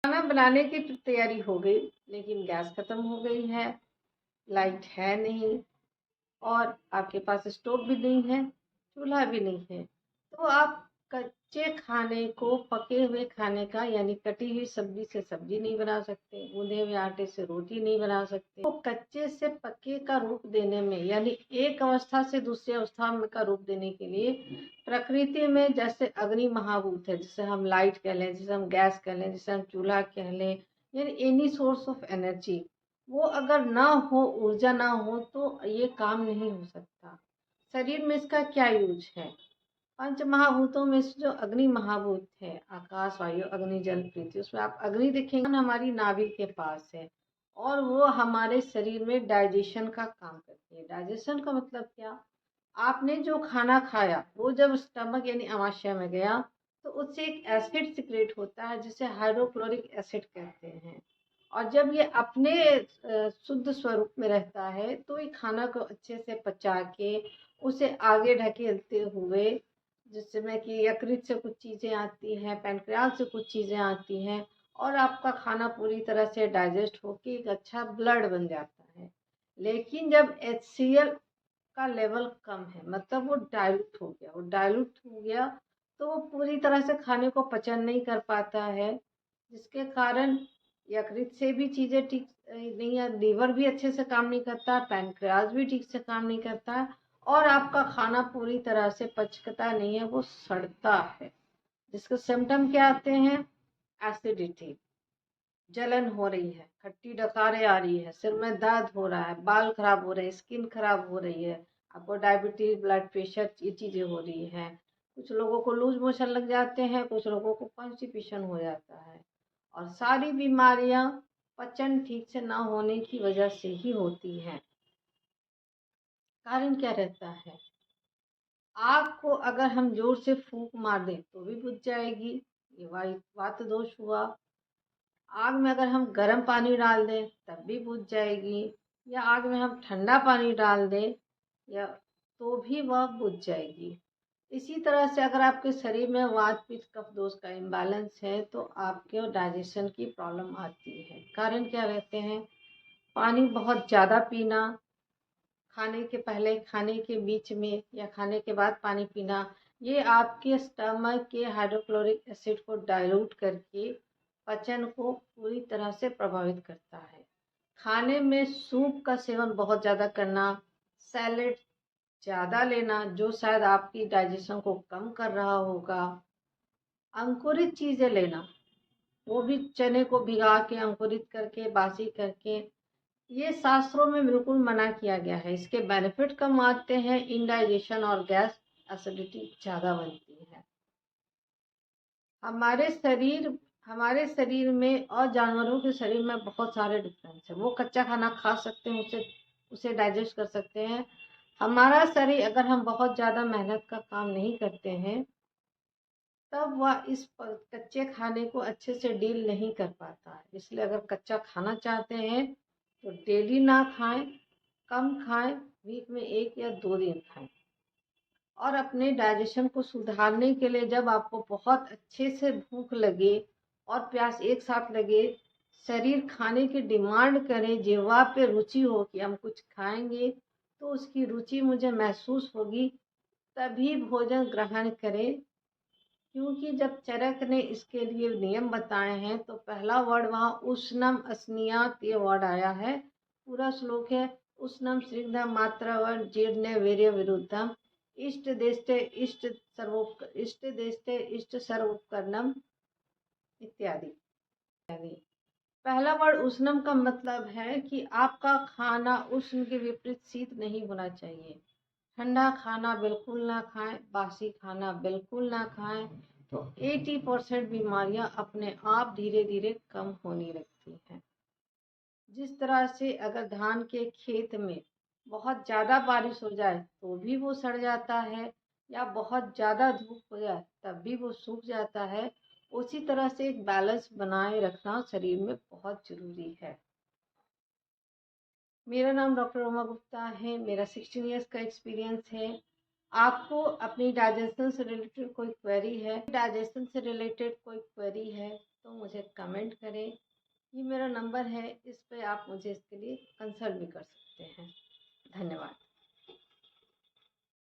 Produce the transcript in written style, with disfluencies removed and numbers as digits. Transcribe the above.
खाना बनाने की तो तैयारी हो गई, लेकिन गैस खत्म हो गई है, लाइट है नहीं और आपके पास स्टोव भी नहीं है, चूल्हा भी नहीं है। तो आप कच्चे खाने को पके हुए खाने का यानी कटी हुई सब्जी से सब्जी नहीं बना सकते, गूंदे हुए आटे से रोटी नहीं बना सकते। तो कच्चे से पके का रूप देने में यानी एक अवस्था से दूसरी अवस्था में का रूप देने के लिए प्रकृति में जैसे अग्नि महाभूत है, जिसे हम लाइट कह लें, जिसे हम गैस कह लें, जिसे हम चूल्हा कह लें, यानी एनी सोर्स ऑफ एनर्जी, वो अगर ना हो, ऊर्जा ना हो तो ये काम नहीं हो सकता। शरीर में इसका क्या यूज है? पंच महाभूतों में से जो अग्नि महाभूत है, आकाश वायु अग्नि जल पृथ्वी, उसमें आप अग्नि देखेंगे, हमारी नाभि के पास है और वो हमारे शरीर में डाइजेशन का काम करती है। डाइजेशन का मतलब क्या? आपने जो खाना खाया वो जब स्टमक यानी अमाशय में गया तो उससे एक एसिड सिक्रेट होता है जिसे हाइड्रोक्लोरिक एसिड कहते हैं। और जब ये अपने शुद्ध स्वरूप में रहता है तो ये खाना को अच्छे से पचा के उसे आगे ढकेलते हुए, जिसमें कि यकृत से कुछ चीज़ें आती हैं, पैनक्रियाज से कुछ चीज़ें आती हैं और आपका खाना पूरी तरह से डाइजेस्ट होके एक अच्छा ब्लड बन जाता है। लेकिन जब HCl का लेवल कम है, मतलब वो डाइल्यूट हो गया, तो वो पूरी तरह से खाने को पचन नहीं कर पाता है, जिसके कारण यकृत से भी चीज़ें ठीक नहीं है, लीवर भी अच्छे से काम नहीं करता, पैनक्रियाज भी ठीक से काम नहीं करता और आपका खाना पूरी तरह से पचता नहीं है, वो सड़ता है। जिसके सिम्टम क्या आते हैं? एसिडिटी, जलन हो रही है, खट्टी डकारें आ रही है, सिर में दर्द हो रहा है, बाल खराब हो रहे हैं, स्किन खराब हो रही है, आपको डायबिटीज, ब्लड प्रेशर, ये चीज़ें हो रही हैं। कुछ लोगों को लूज मोशन लग जाते हैं, कुछ लोगों को कॉन्स्टिपेशन हो जाता है और सारी बीमारियां पचन ठीक से ना होने की वजह से ही होती हैं। कारण क्या रहता है? आग को अगर हम जोर से फूंक मार दें तो भी बुझ जाएगी, ये वात दोष हुआ। आग में अगर हम गर्म पानी डाल दें तब भी बुझ जाएगी, या आग में हम ठंडा पानी डाल दें या तो भी वह बुझ जाएगी। इसी तरह से अगर आपके शरीर में वात पित्त कफ दोष का इम्बैलेंस है तो आपके डाइजेशन की प्रॉब्लम आती है। कारण क्या रहते हैं? पानी बहुत ज़्यादा पीना, खाने के पहले, खाने के बीच में या खाने के बाद पानी पीना, ये आपके स्टमक के हाइड्रोक्लोरिक एसिड को डाइल्यूट करके पचन को पूरी तरह से प्रभावित करता है। खाने में सूप का सेवन बहुत ज़्यादा करना, सैलेड ज़्यादा लेना जो शायद आपकी डाइजेशन को कम कर रहा होगा, अंकुरित चीज़ें लेना, वो भी चने को भिगा के अंकुरित करके बासी करके, ये शास्त्रों में बिल्कुल मना किया गया है। इसके बेनिफिट कम आते हैं, इंडाइजेशन और गैस एसिडिटी ज़्यादा बनती है। हमारे शरीर में और जानवरों के शरीर में बहुत सारे डिफरेंस है। वो कच्चा खाना खा सकते हैं, उसे डाइजेस्ट कर सकते हैं। हमारा शरीर, अगर हम बहुत ज़्यादा मेहनत का काम नहीं करते हैं तब वह इस कच्चे खाने को अच्छे से डील नहीं कर पाता है। इसलिए अगर कच्चा खाना चाहते हैं तो डेली ना खाएं, कम खाएं, वीक में 1 या 2 दिन खाएं। और अपने डाइजेशन को सुधारने के लिए जब आपको बहुत अच्छे से भूख लगे और प्यास एक साथ लगे, शरीर खाने की डिमांड करे, जिह्वा पे रुचि हो कि हम कुछ खाएंगे, तो उसकी रुचि मुझे महसूस होगी, तभी भोजन ग्रहण करें। क्योंकि जब चरक ने इसके लिए नियम बताए हैं तो पहला वर्ड वहाँ उष्णम अस्नियात ये वर्ड आया है। पूरा श्लोक है, उष्णम स्निग्धम मात्रावर्ण जीर्णे वीर्य विरुद्धम इष्ट देशे इष्ट सर्वोपकरणम इत्यादि। पहला वर्ड उष्णम का मतलब है कि आपका खाना उष्ण के विपरीत शीत नहीं होना चाहिए। ठंडा खाना बिल्कुल ना खाएं, बासी खाना बिल्कुल ना खाएं, तो 80% बीमारियां अपने आप धीरे धीरे कम होने लगती हैं। जिस तरह से अगर धान के खेत में बहुत ज़्यादा बारिश हो जाए तो भी वो सड़ जाता है, या बहुत ज़्यादा धूप हो जाए तब भी वो सूख जाता है, उसी तरह से एक बैलेंस बनाए रखना शरीर में बहुत ज़रूरी है। मेरा नाम डॉक्टर उमा गुप्ता है, मेरा 16 इयर्स का एक्सपीरियंस है। आपको अपनी डाइजेशन से रिलेटेड कोई क्वेरी है, तो मुझे कमेंट करें। ये मेरा नंबर है, इस पे आप मुझे इसके लिए कंसल्ट भी कर सकते हैं। धन्यवाद।